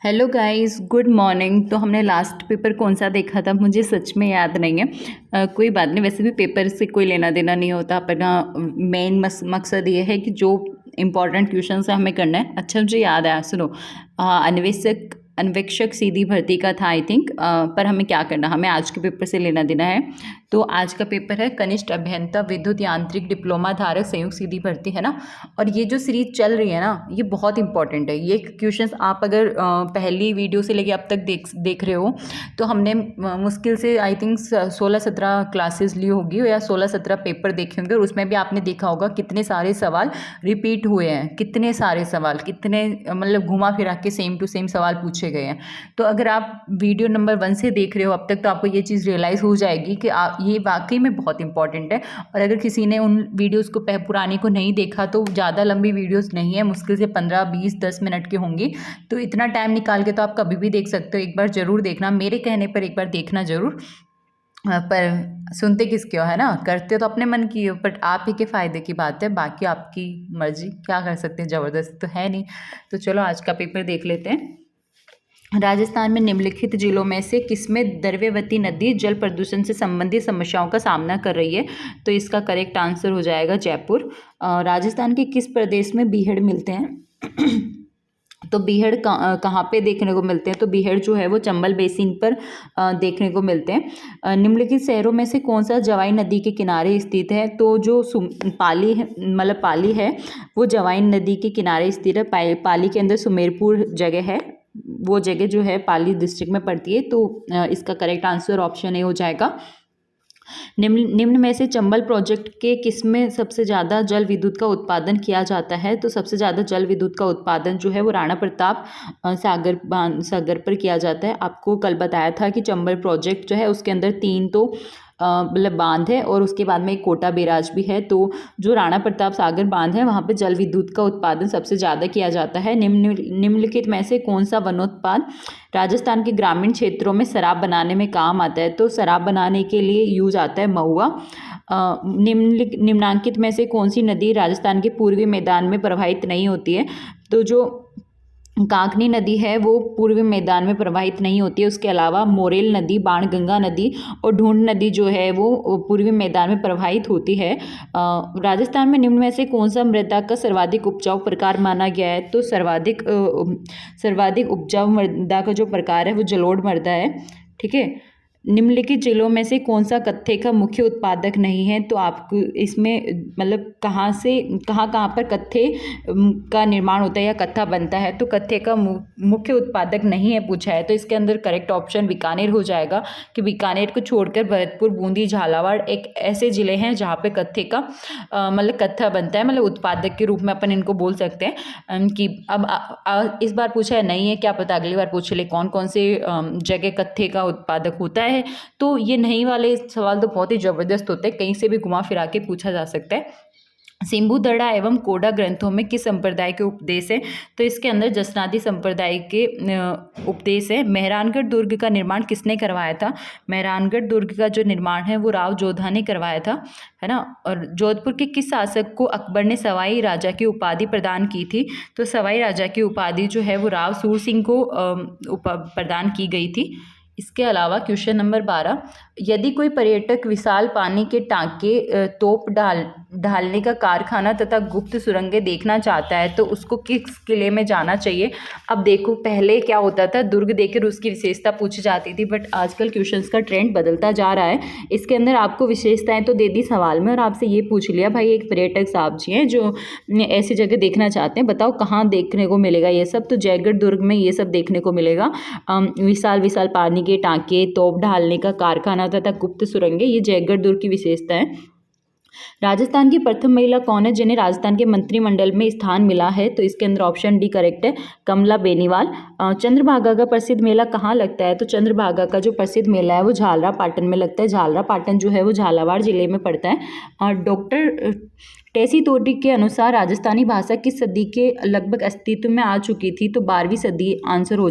Hello guys, good morning. तो हमने last paper कौन सा देखा था मुझे सच में याद नहीं है। कोई बात नहीं, वैसे भी पेपर से कोई लेना देना नहीं होता। अपना मेन मकसद ये है कि जो इम्पोर्टेंट क्वेश्चन है हमें करना है। अच्छा, मुझे याद आया, सुनो। अन्वेक्षक सीधी भर्ती का था आई थिंक। पर हमें क्या करना, हमें आज के पेपर से लेना देना है। तो आज का पेपर है कनिष्ठ अभियंता विद्युत यांत्रिक डिप्लोमा धारक संयुक्त सीधी भर्ती, है ना। और ये जो सीरीज चल रही है ना, ये बहुत इंपॉर्टेंट है। ये क्वेश्चंस आप अगर पहली वीडियो से लेके अब तक देख रहे हो तो हमने मुश्किल से आई थिंक 16-17 क्लासेस ली होगी या 16-17 पेपर देखे होंगे। और उसमें भी आपने देखा होगा कितने सारे सवाल रिपीट हुए हैं, कितने सारे सवाल, कितने मतलब घुमा फिरा के सेम टू सेम सवाल पूछे गए हैं। तो अगर आप वीडियो नंबर 1 से देख रहे हो अब तक तो आपको ये चीज़ रियलाइज़ हो जाएगी कि ये वाकई में बहुत इंपॉर्टेंट है। और अगर किसी ने उन वीडियोज़ को पुरानी को नहीं देखा तो ज़्यादा लंबी वीडियोज़ नहीं है, मुश्किल से 15-20-10 मिनट की होंगी। तो इतना टाइम निकाल के तो आप कभी भी देख सकते हो। एक बार ज़रूर देखना, मेरे कहने पर एक बार देखना ज़रूर। पर सुनते किसके हो, है ना। करते तो अपने मन की हो, बट आप ही के फ़ायदे की बात है, बाकी आपकी मर्जी, क्या कर सकते हैं, ज़बरदस्ती तो है नहीं। तो चलो आज का पेपर देख लेते हैं। राजस्थान में निम्नलिखित जिलों में से किसमें द्रव्यवती नदी जल प्रदूषण से संबंधित समस्याओं का सामना कर रही है। तो इसका करेक्ट आंसर हो जाएगा जयपुर। राजस्थान के किस प्रदेश में बीहड़ मिलते हैं। तो बीहड़ कहाँ पे देखने को मिलते हैं। तो बीहड़ जो है वो चंबल बेसिन पर देखने को मिलते हैं। निम्नलिखित शहरों में से कौन सा जवाई नदी के किनारे स्थित है। तो जो पाली है, मतलब पाली है, वो जवाई नदी के किनारे स्थित है। पाली के अंदर सुमेरपुर जगह है, वो जगह जो है पाली डिस्ट्रिक्ट में पड़ती है। तो इसका करेक्ट आंसर ऑप्शन ए हो जाएगा। निम्न में से चंबल प्रोजेक्ट के किसमें सबसे ज़्यादा जल विद्युत का उत्पादन किया जाता है। तो सबसे ज़्यादा जल विद्युत का उत्पादन जो है वो राणा प्रताप सागर पर किया जाता है। आपको कल बताया था कि चंबल प्रोजेक्ट जो है उसके अंदर 3 तो मतलब बांध है और उसके बाद में एक कोटा बैराज भी है। तो जो राणा प्रताप सागर बांध है वहाँ पे जल विद्युत का उत्पादन सबसे ज़्यादा किया जाता है। निम्नलिखित में से कौन सा वनोत्पाद राजस्थान के ग्रामीण क्षेत्रों में शराब बनाने में काम आता है। तो शराब बनाने के लिए यूज आता है महुआ। निम्नांकित में से कौन सी नदी राजस्थान के पूर्वी मैदान में प्रवाहित नहीं होती है। तो जो कांकनी नदी है वो पूर्वी मैदान में प्रवाहित नहीं होती है। उसके अलावा मोरेल नदी, बाणगंगा नदी और ढूंढ नदी जो है वो पूर्वी मैदान में प्रवाहित होती है। राजस्थान में निम्न में से कौन सा मृदा का सर्वाधिक उपजाऊ प्रकार माना गया है। तो सर्वाधिक उपजाऊ मृदा का जो प्रकार है वो जलोढ़ मृदा है, ठीक है। निम्नलिखित जिलों में से कौन सा कत्थे का मुख्य उत्पादक नहीं है। तो आपको इसमें मतलब कहाँ से कहाँ पर कत्थे का निर्माण होता है या कत्था बनता है। तो कत्थे का मुख्य उत्पादक नहीं है पूछा है। तो इसके अंदर करेक्ट ऑप्शन बीकानेर हो जाएगा कि बीकानेर को छोड़कर भरतपुर, बूंदी, झालावाड़ एक ऐसे ज़िले हैं जहाँ पे कत्थे का मतलब कत्था बनता है, मतलब उत्पादक के रूप में अपन इनको बोल सकते हैं। कि अब इस बार पूछा है नहीं है, क्या पता अगली बार पूछ ले कौन कौन से जगह कत्थे का उत्पादक होता है। तो ये नहीं वाले सवाल तो बहुत ही ज़बरदस्त होते हैं, कहीं से भी घुमा फिरा के पूछा जा सकता है। सिंबुदड़ा एवं कोडा ग्रंथों में किस संप्रदाय के उपदेश है। तो इसके अंदर जसनादी संप्रदाय के उपदेश है। मेहरानगढ़ दुर्ग का निर्माण किसने करवाया था। मेहरानगढ़ दुर्ग का जो निर्माण है वो राव जोधा ने करवाया था, है ना। और जोधपुर के किस शासक को अकबर ने सवाई राजा की उपाधि प्रदान की थी। तो सवाई राजा की उपाधि जो है वो राव सूर सिंह को प्रदान की गई थी। इसके अलावा क्वेश्चन नंबर 12, यदि कोई पर्यटक विशाल पानी के टांके, तोप ढालने का कारखाना तथा गुप्त सुरंगें देखना चाहता है तो उसको किस किले में जाना चाहिए। अब देखो पहले क्या होता था, दुर्ग देखकर उसकी विशेषता पूछी जाती थी, बट आजकल क्वेश्चंस का ट्रेंड बदलता जा रहा है। इसके अंदर आपको विशेषताएं तो दे दी सवाल में और आपसे ये पूछ लिया भाई एक पर्यटक साहब जी हैं जो ऐसी जगह देखना चाहते हैं, बताओ कहाँ देखने को मिलेगा ये सब। तो जयगढ़ दुर्ग में ये सब देखने को मिलेगा। विशाल विशाल पानी के टांके, तोप ढालने का कारखाना तथा गुप्त सुरंगें, ये जयगढ़ दुर्ग की विशेषता है। राजस्थान की प्रथम महिला कौन है जिन्हें राजस्थान के मंत्रिमंडल में स्थान मिला है। तो इसके अंदर ऑप्शन डी करेक्ट है, कमला बेनीवाल। चंद्रभागा का प्रसिद्ध मेला कहाँ लगता है। तो चंद्रभागा का जो प्रसिद्ध मेला है वो झालरा पाटन में लगता है। झालरा पाटन जो है वो झालावाड़ जिले में पड़ता है। डॉक्टर टेसी तोटी के अनुसार राजस्थानी भाषा किस सदी के लगभग अस्तित्व में आ चुकी थी? तो 12वीं सदी आंसर हो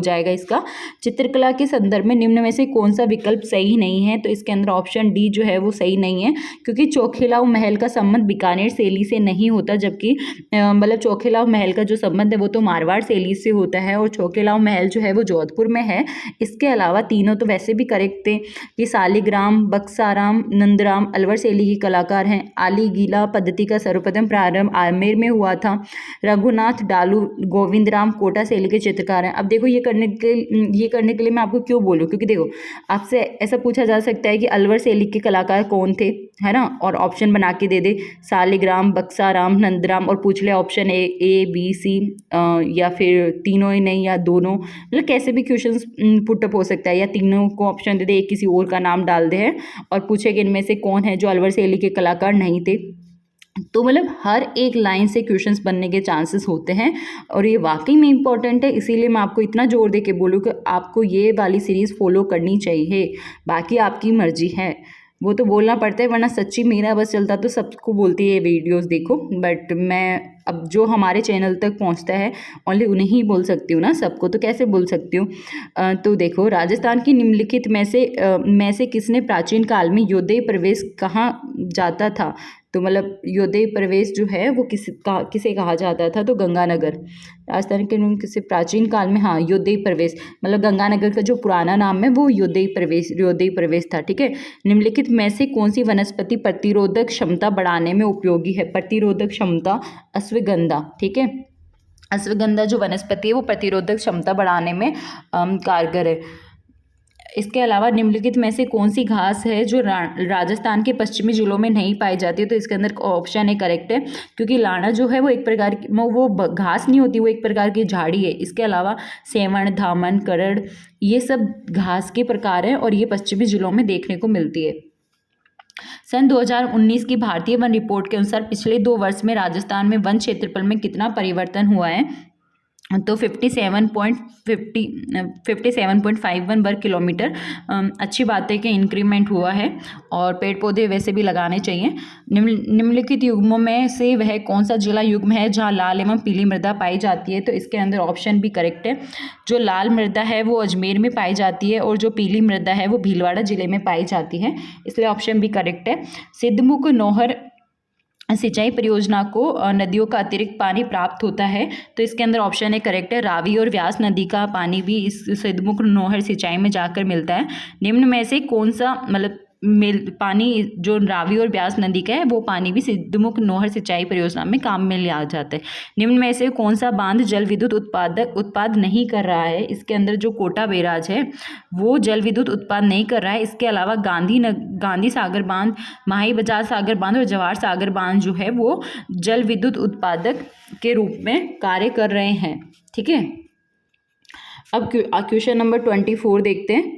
जाएगा इसका। चित्रकला के संदर्भ में निम्न में से कौन सा विकल्प सही नहीं है? तो इसके अंदर ऑप्शन डी जो है वो सही नहीं है, क्योंकि चौखिलाऊ महल का संबंध बीकानेर शैली से नहीं होता, जबकि मतलब चौखिलाऊ महल का जो संबंध है वो तो मारवाड़ शैली से होता है, और चौखिलाऊ महल जो है वो जोधपुर में है। इसके अलावा तीनों तो वैसे भी करेक्ट थे कि सालिग्राम, बक्साराम, नंदराम अलवर शैली के कलाकार हैं। आली गीला पद्धति का सर्वप्रथम प्रारंभ आमेर में हुआ था। रघुनाथ डालू, गोविंदराम कोटा शैली के चित्रकार हैं। अब देखो ये करने के लिए मैं आपको क्यों बोलूँ, क्योंकि देखो आपसे ऐसा पूछा जा सकता है कि अलवर शैली के कलाकार कौन थे, है ना, और ऑप्शन बना के दे दे सालिग्राम, बक्साराम, नंदराम, और पूछ ले ऑप्शन ए बी सी, या फिर तीनों ही नहीं या दोनों, मतलब कैसे भी क्वेश्चंस पुटअप हो सकता है, या तीनों को ऑप्शन दे दे, एक किसी और का नाम डाल दे है और पूछे कि इनमें से कौन है जो अलवर शैली के कलाकार नहीं थे। तो मतलब हर एक लाइन से क्वेश्चंस बनने के चांसेस होते हैं, और ये वाकई में इंपॉर्टेंट है, इसीलिए मैं आपको इतना जोर दे के बोलूँ कि आपको ये वाली सीरीज़ फॉलो करनी चाहिए। बाकी आपकी मर्जी है, वो तो बोलना पड़ता है, वरना सच्ची मेरा बस चलता तो सबको बोलती है वीडियोस देखो, बट मैं अब जो हमारे चैनल तक पहुंचता है ओनली उन्हें ही बोल सकती हूँ ना, सबको तो कैसे बोल सकती हूँ। तो देखो राजस्थान की निम्नलिखित में से किसने प्राचीन काल में योदय प्रवेश कहाँ जाता था? तो मतलब योदय प्रवेश जो है वो किसे कहा जाता था? तो गंगानगर। राजस्थान के किसी प्राचीन काल में, हाँ, योदय प्रवेश, मतलब गंगानगर का जो पुराना नाम है वो योदय प्रवेश था। ठीक है। निम्नलिखित में से कौन सी वनस्पति प्रतिरोधक क्षमता बढ़ाने में उपयोगी है? प्रतिरोधक क्षमता अश्वगंधा। ठीक है, अश्वगंधा जो वनस्पति है वो प्रतिरोधक क्षमता बढ़ाने में कारगर है। इसके अलावा निम्नलिखित में से कौन सी घास है जो राजस्थान के पश्चिमी जिलों में नहीं पाई जाती है? तो इसके अंदर ऑप्शन ए करेक्ट है, क्योंकि लाना जो है वो एक प्रकार की वो घास नहीं होती, वो एक प्रकार की झाड़ी है। इसके अलावा सेवण, धामन, करड़ ये सब घास के प्रकार हैं और ये पश्चिमी जिलों में देखने को मिलती है। सन 2019 की भारतीय वन रिपोर्ट के अनुसार पिछले 2 वर्ष में राजस्थान में वन क्षेत्रफल में कितना परिवर्तन हुआ है? तो 57.51 वर्ग किलोमीटर। अच्छी बात है कि इंक्रीमेंट हुआ है, और पेड़ पौधे वैसे भी लगाने चाहिए। निम्नलिखित युग्मों में से वह कौन सा जिला युग्म है जहां लाल एवं पीली मृदा पाई जाती है? तो इसके अंदर ऑप्शन भी करेक्ट है। जो लाल मृदा है वो अजमेर में पाई जाती है, और जो पीली मृदा है वो भीलवाड़ा जिले में पाई जाती है, इसलिए ऑप्शन भी करेक्ट है। सिद्धमुख नौहर सिंचाई परियोजना को नदियों का अतिरिक्त पानी प्राप्त होता है, तो इसके अंदर ऑप्शन है करेक्ट है। रावी और व्यास नदी का पानी भी इस सिद्धमुख नौहर सिंचाई में जाकर मिलता है। निम्न में से कौन सा मतलब पानी जो रावी और ब्यास नदी का है वो पानी भी सिद्धमुख नौहर सिंचाई परियोजना में काम में लिया जाता है। निम्न में से कौन सा बांध जल विद्युत उत्पाद नहीं कर रहा है? इसके अंदर जो कोटा बैराज है वो जल विद्युत उत्पाद नहीं कर रहा है। इसके अलावा गांधी सागर बांध, माही बजाज सागर बांध और जवाहर सागर बांध जो है वो जल विद्युत उत्पादक के रूप में कार्य कर रहे हैं। ठीक है, अब क्वेश्चन नंबर 24 देखते हैं।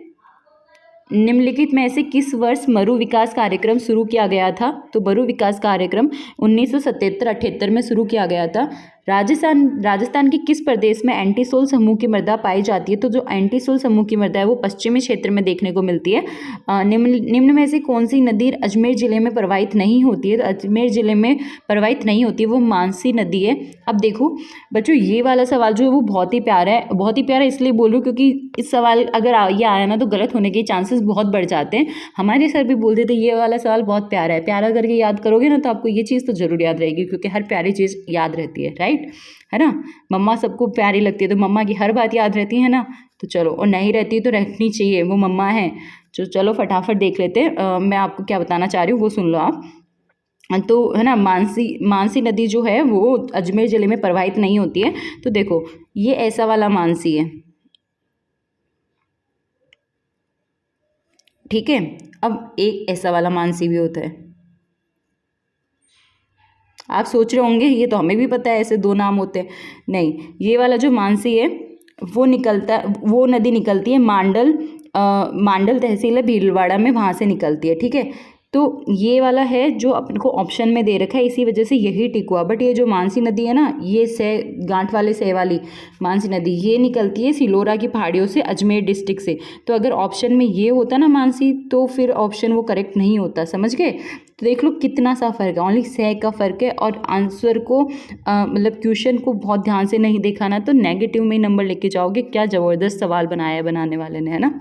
निम्नलिखित में से किस वर्ष मरु विकास कार्यक्रम शुरू किया गया था? तो मरु विकास कार्यक्रम 1977-78 में शुरू किया गया था। राजस्थान के किस प्रदेश में एंटीसोल समूह की मृदा पाई जाती है? तो जो एंटीसोल समूह की मृदा है वो पश्चिमी क्षेत्र में देखने को मिलती है। निम्न में से कौन सी नदी अजमेर जिले में प्रवाहित नहीं होती है? तो अजमेर जिले में प्रवाहित नहीं होती है वो मानसी नदी है। अब देखो बच्चों, ये वाला सवाल जो है वो बहुत ही प्यारा है। बहुत ही प्यारा इसलिए बोलूँ क्योंकि इस सवाल अगर ये आया ना तो गलत होने के चांसेस बहुत बढ़ जाते हैं। हमारे सर भी बोलते थे ये वाला सवाल बहुत प्यारा है, प्यारा करके याद करोगे ना तो आपको ये चीज़ तो जरूर याद रहेगी, क्योंकि हर प्यारी चीज़ याद रहती है, राइट, है ना। मम्मा सबको प्यारी लगती है तो मम्मा की हर बात याद रहती है ना, तो चलो, और नहीं रहती है तो रखनी चाहिए, वो मम्मा है। तो चलो फटाफट देख लेते हैं मैं आपको क्या बताना चाह रही हूँ वो सुन लो आप। तो है ना, मानसी नदी जो है वो अजमेर ज़िले में प्रवाहित नहीं होती है। तो देखो ये ऐसा वाला मानसी है, ठीक है। अब एक ऐसा वाला मानसी भी होता है। आप सोच रहे होंगे ये तो हमें भी पता है ऐसे 2 नाम होते हैं, नहीं, ये वाला जो मानसी है वो नदी निकलती है मांडल तहसील है भीलवाड़ा में, वहाँ से निकलती है। ठीक है, तो ये वाला है जो अपन को ऑप्शन में दे रखा है, इसी वजह से यही टिक हुआ। बट ये जो मानसी नदी है ना, ये से गांठ वाले से वाली मानसी नदी, ये निकलती है सिलोरा की पहाड़ियों से, अजमेर डिस्ट्रिक्ट से। तो अगर ऑप्शन में ये होता ना मानसी, तो फिर ऑप्शन वो करेक्ट नहीं होता, समझ गए। तो देख लो कितना सा फ़र्क है, ओनली से का फ़र्क है। और आंसर को मतलब क्वेश्चन को बहुत ध्यान से नहीं देखा ना तो नेगेटिव में नंबर लेके जाओगे। क्या ज़बरदस्त सवाल बनाया है बनाने वाले ने, है ना।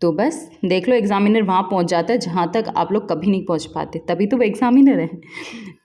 तो बस देख लो, एग्जामिनर वहाँ पहुँच जाता है जहाँ तक आप लोग कभी नहीं पहुँच पाते, तभी तो वो एग्जामिनर है।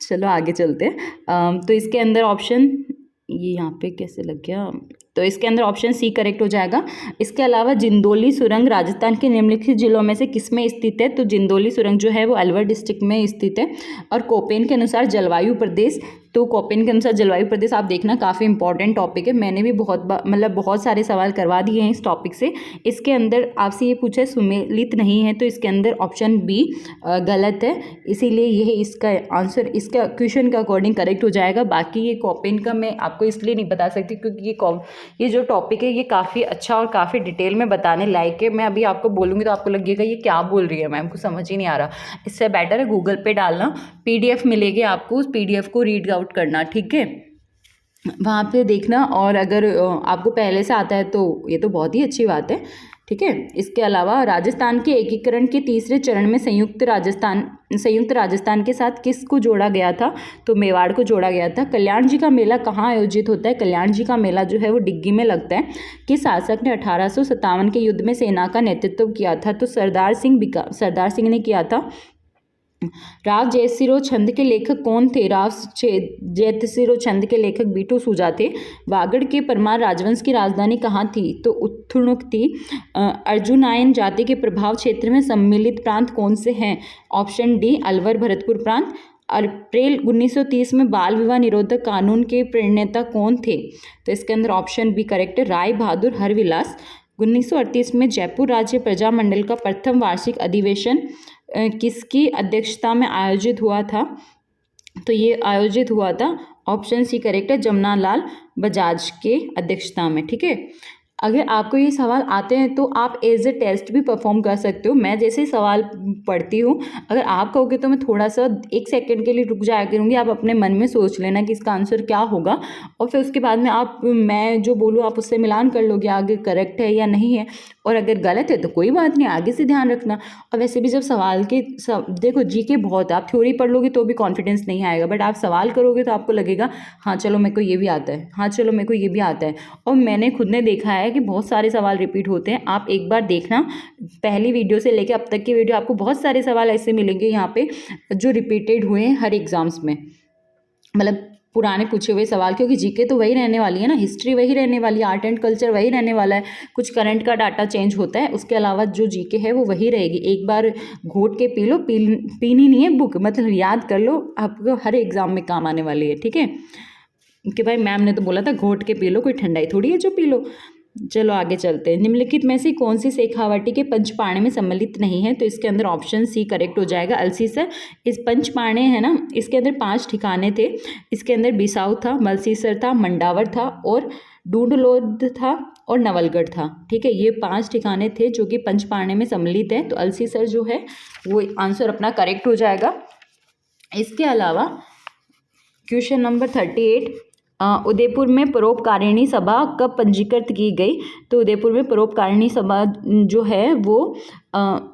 चलो आगे चलते हैं। तो इसके अंदर ऑप्शन, ये यहाँ पे कैसे लग गया, तो इसके अंदर ऑप्शन सी करेक्ट हो जाएगा। इसके अलावा जिंदोली सुरंग राजस्थान के निम्नलिखित जिलों में से किस में स्थित है, तो जिंदोली सुरंग जो है वो अलवर डिस्ट्रिक्ट में स्थित है। और कोपेन के अनुसार जलवायु प्रदेश, तो कोपेन के अनुसार जलवायु प्रदेश आप देखना काफ़ी इंपॉर्टेंट टॉपिक है, मैंने भी बहुत सारे सवाल करवा दिए हैं इस टॉपिक से। इसके अंदर आपसे ये पूछा है सुमेलित नहीं है, तो इसके अंदर ऑप्शन बी गलत है, इसीलिए यह इसका आंसर इसका क्वेश्चन के अकॉर्डिंग करेक्ट हो जाएगा। बाकी ये कोपेन का मैं आपको इसलिए नहीं बता सकती क्योंकि ये जो टॉपिक है ये काफ़ी अच्छा और काफ़ी डिटेल में बताने लायक है। मैं अभी आपको बोलूँगी तो आपको लगेगा ये क्या बोल रही है मैम, को समझ ही नहीं आ रहा। इससे बेटर है गूगल पे डालना, PDF मिलेगी आपको, उस PDF को रीड आउट करना, ठीक है, वहाँ पे देखना। और अगर आपको पहले से आता है तो ये तो बहुत ही अच्छी बात है, ठीक है। इसके अलावा राजस्थान के एकीकरण के तीसरे चरण में संयुक्त राजस्थान के साथ किसको जोड़ा गया था, तो मेवाड़ को जोड़ा गया था। कल्याण जी का मेला कहाँ आयोजित होता है, कल्याण जी का मेला जो है वो डिग्गी में लगता है। किस शासक ने 1857 के युद्ध में सेना का नेतृत्व किया था, तो सरदार सिंह ने किया था। राव जयसिरो छंद के लेखक कौन थे, राव जयसिरो छंद के लेखक बीटू सूजा थे। वागड़ के परमार राजवंश की राजधानी कहाँ थी, तो उत्थुणुक थी। अर्जुनायन जाति के प्रभाव क्षेत्र में सम्मिलित प्रांत कौन से हैं, ऑप्शन डी अलवर भरतपुर प्रांत। अप्रैल 1930 में बाल विवाह निरोधक कानून के प्रणेता कौन थे, तो इसके अंदर ऑप्शन बी करेक्ट है, राय बहादुर हरविलास। 1938 में जयपुर राज्य प्रजामंडल का प्रथम वार्षिक अधिवेशन किसकी अध्यक्षता में आयोजित हुआ था, तो ये आयोजित हुआ था, ऑप्शन सी करेक्ट है, जमनालाल बजाज के अध्यक्षता में, ठीक है। अगर आपको ये सवाल आते हैं तो आप एज ए टेस्ट भी परफॉर्म कर सकते हो। मैं जैसे ही सवाल पढ़ती हूँ, अगर आप कहोगे तो मैं थोड़ा सा 1 सेकंड के लिए रुक जाया करूँगी, आप अपने मन में सोच लेना कि इसका आंसर क्या होगा, और फिर उसके बाद में मैं जो बोलूँ आप उससे मिलान कर लोगे आगे करेक्ट है या नहीं है। और अगर गलत है तो कोई बात नहीं, आगे से ध्यान रखना। और वैसे भी जब सवाल के देखो जीके बहुत है, आप थ्योरी पढ़ लोगे तो भी कॉन्फिडेंस नहीं आएगा, बट आप सवाल करोगे तो आपको लगेगा हाँ चलो मेरे को ये भी आता है, हाँ चलो मेरे को ये भी आता है। और मैंने खुद ने देखा है कि बहुत सारे सवाल रिपीट होते हैं। आप एक बार देखना, पहली वीडियो से लेकर अब तक की वीडियो, आपको बहुत सारे सवाल ऐसे मिलेंगे यहाँ पे जो रिपीटेड हुए हैं हर एग्जाम्स में, मतलब पुराने पूछे हुए सवाल, क्योंकि जीके तो वही रहने वाली है ना, हिस्ट्री वही रहने वाली है, आर्ट एंड कल्चर वही रहने वाला है, कुछ करंट का डाटा चेंज होता है, उसके अलावा जो जीके है वो वही रहेगी। एक बार घोट के पी लो, पीनी नहीं है बुक, मतलब याद कर लो, आपको हर एग्जाम में काम आने वाली है, ठीक है। कि भाई मैम ने तो बोला था घोट के पी लो, कोई ठंडाई थोड़ी है जो पी लो। चलो आगे चलते हैं। निम्नलिखित में से कौन सी शेखावाटी के पंचपाणे में सम्मिलित नहीं है, तो इसके अंदर ऑप्शन सी करेक्ट हो जाएगा, अल्सीसर। इस पंचपाणे है ना, इसके अंदर 5 ठिकाने थे, इसके अंदर बिसाऊ था, मलसीसर था, मंडावर था और डूंडलोद था और नवलगढ़ था, ठीक है। ये 5 ठिकाने थे जो कि पंचपाणे में सम्मिलित है, तो अल्सीसर जो है वो आंसर अपना करेक्ट हो जाएगा। इसके अलावा क्वेश्चन नंबर 38, उदयपुर में परोपकारिणी सभा कब पंजीकृत की गई, तो उदयपुर में परोपकारिणी सभा जो है वो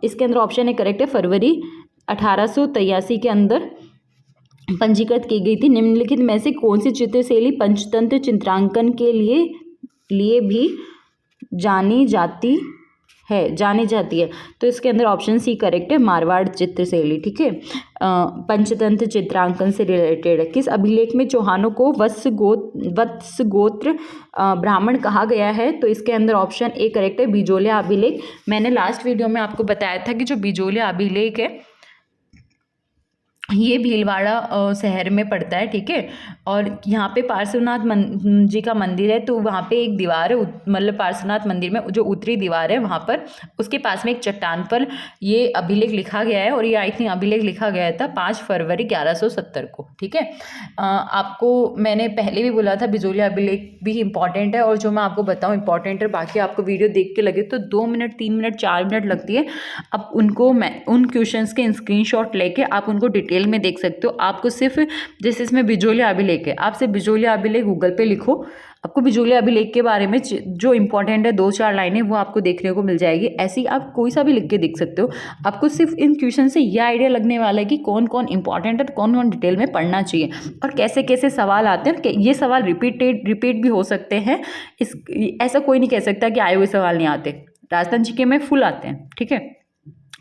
इसके अंदर ऑप्शन है करेक्ट है, फरवरी 1883 के अंदर पंजीकृत की गई थी। निम्नलिखित में से कौन सी चित्रशैली पंचतंत्र चित्रांकन के लिए भी जानी जाती है, तो इसके अंदर ऑप्शन सी करेक्ट है, मारवाड़ चित्रशैली, ठीक है। पंचतंत्र चित्रांकन से रिलेटेड है। किस अभिलेख में चौहानों को वत्स गोत्र ब्राह्मण कहा गया है, तो इसके अंदर ऑप्शन ए करेक्ट है, बिजोलिया अभिलेख। मैंने लास्ट वीडियो में आपको बताया था कि जो बिजोलिया अभिलेख है ये भीलवाड़ा शहर में पड़ता है, ठीक है। और यहाँ पे पार्श्वनाथ जी का मंदिर है, तो वहाँ पे एक दीवार है, मतलब पार्श्वनाथ मंदिर में जो उत्तरी दीवार है वहाँ पर उसके पास में एक चट्टान पर ये अभिलेख लिखा गया है, और ये आई थिंक अभिलेख लिखा गया था 5 फरवरी 1170 को, ठीक है। आपको मैंने पहले भी बोला था बिजोलिया अभिलेख भी इंपॉर्टेंट है, और जो मैं आपको बताऊँ इंपॉर्टेंट है, बाकी आपको वीडियो देख के लगे तो 2 मिनट 3 मिनट 4 मिनट लगती है। अब उनको मैं उन क्वेश्चंस के स्क्रीनशॉट लेके आप उनको डिटेल में देख सकते हो। आपको सिर्फ जैसे इसमें बिजोलिया अभिलेख है, आप सिर्फ बिजोलिया अभिलेख गूगल पे लिखो, आपको बिजोलिया अभिलेख के बारे में जो इंपॉर्टेंट है 2-4 लाइनें वो आपको देखने को मिल जाएगी। ऐसे ही आप कोई सा भी लिख के देख सकते हो। आपको सिर्फ इन क्वेश्चन से यह आइडिया लगने वाला है कि कौन कौन इंपॉर्टेंट है, कौन कौन डिटेल में पढ़ना चाहिए और कैसे कैसे सवाल आते हैं। ये सवाल रिपीट भी हो सकते हैं। ऐसा कोई नहीं कह सकता कि आए हुए सवाल नहीं आते। राजस्थान जीके में फुल आते हैं, ठीक है।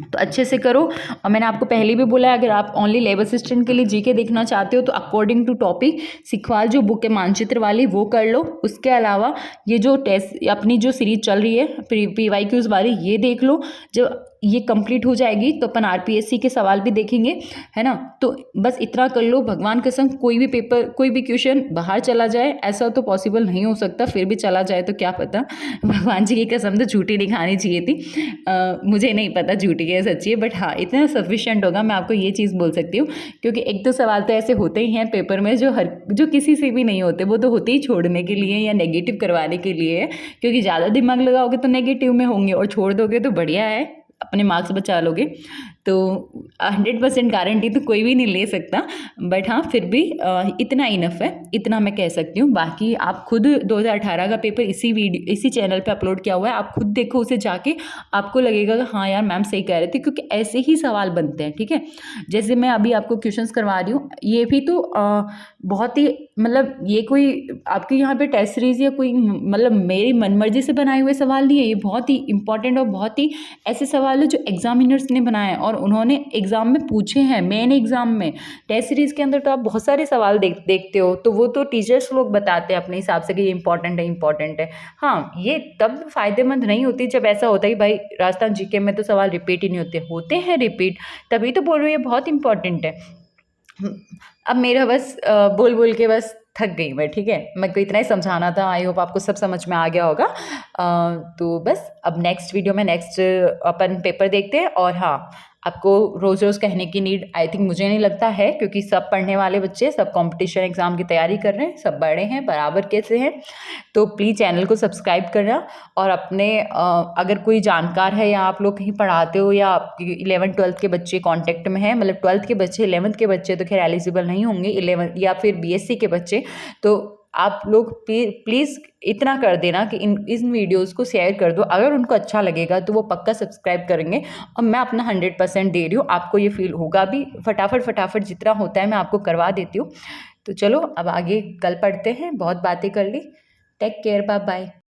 तो अच्छे से करो। और मैंने आपको पहले भी बोला है, अगर आप ओनली लैब असिस्टेंट के लिए जीके देखना चाहते हो तो अकॉर्डिंग टू टॉपिक सिखवाल जो बुक है मानचित्र वाली वो कर लो। उसके अलावा ये जो टेस्ट अपनी जो सीरीज चल रही है PYQs वाली ये देख लो। जब ये कंप्लीट हो जाएगी तो अपन RPSC के सवाल भी देखेंगे, है ना। तो बस इतना कर लो। भगवान कसम कोई भी पेपर कोई भी क्वेश्चन बाहर चला जाए, ऐसा तो पॉसिबल नहीं हो सकता, फिर भी चला जाए तो क्या पता। भगवान जी की कसम तो झूठी नहीं खानी चाहिए थी। मुझे नहीं पता झूठी है सच्ची है, बट हाँ इतना सफिशिएंट होगा, मैं आपको ये चीज़ बोल सकती हूँ। क्योंकि एक दो सवाल तो ऐसे होते ही हैं पेपर में जो किसी से भी नहीं होते, वो तो होते ही छोड़ने के लिए या नेगेटिव करवाने के लिए है। क्योंकि ज़्यादा दिमाग लगाओगे तो नेगेटिव में होंगे, और छोड़ दोगे तो बढ़िया है, अपने मार्क्स बचा लोगे। तो 100% गारंटी तो कोई भी नहीं ले सकता, बट हाँ फिर भी इतना इनफ है, इतना मैं कह सकती हूँ। बाकी आप खुद 2018 का पेपर इसी चैनल पे अपलोड किया हुआ है, आप खुद देखो उसे जाके, आपको लगेगा कि हाँ यार मैम सही कह रहे थे, क्योंकि ऐसे ही सवाल बनते हैं, ठीक है। जैसे मैं अभी आपको क्वेश्चंस करवा रही हूँ, ये भी तो बहुत ही मतलब ये कोई आपके यहाँ पे टेस्ट सीरीज या कोई मतलब मेरी मनमर्जी से बनाए हुए सवाल नहीं है। ये बहुत ही इंपॉर्टेंट और बहुत ही ऐसे सवाल है जो एग्जामिनर्स ने बनाए हैं और उन्होंने एग्जाम में पूछे हैं। मेन एग्जाम में टेस्ट सीरीज के अंदर तो आप बहुत सारे सवाल देखते हो, तो वो तो टीचर्स लोग बताते हैं अपने हिसाब से कि ये इंपॉर्टेंट है। हाँ ये तब फायदेमंद नहीं होती जब ऐसा होता है कि भाई राजस्थान जीके में तो सवाल रिपीट ही नहीं होते हैं रिपीट, तभी तो बोल रही हूँ ये बहुत इंपॉर्टेंट है। अब मेरा बस बोल बोल के बस थक गई मैं, ठीक है। मैं को इतना ही समझाना था, आई होप आपको सब समझ में आ गया होगा। तो बस अब नेक्स्ट वीडियो में नेक्स्ट अपन पेपर देखते हैं। और हाँ आपको रोज़ रोज़ कहने की नीड आई थिंक मुझे नहीं लगता है, क्योंकि सब पढ़ने वाले बच्चे सब कंपटीशन एग्ज़ाम की तैयारी कर रहे हैं, सब बड़े हैं बराबर कैसे हैं। तो प्लीज़ चैनल को सब्सक्राइब करना। और अपने अगर कोई जानकार है या आप लोग कहीं पढ़ाते हो या आपके 11th-12th के बच्चे कांटेक्ट में हैं, मतलब 12th के बच्चे 11th के बच्चे तो खैर एलिजिबल नहीं होंगे, 11 या फिर BSc के बच्चे, तो आप लोग प्लीज़ इतना कर देना कि इन वीडियोस को शेयर कर दो। अगर उनको अच्छा लगेगा तो वो पक्का सब्सक्राइब करेंगे। और मैं अपना 100% दे रही हूँ, आपको ये फील होगा भी। फटाफट जितना होता है मैं आपको करवा देती हूँ। तो चलो अब आगे कल पढ़ते हैं, बहुत बातें कर ली। Take care, bye bye.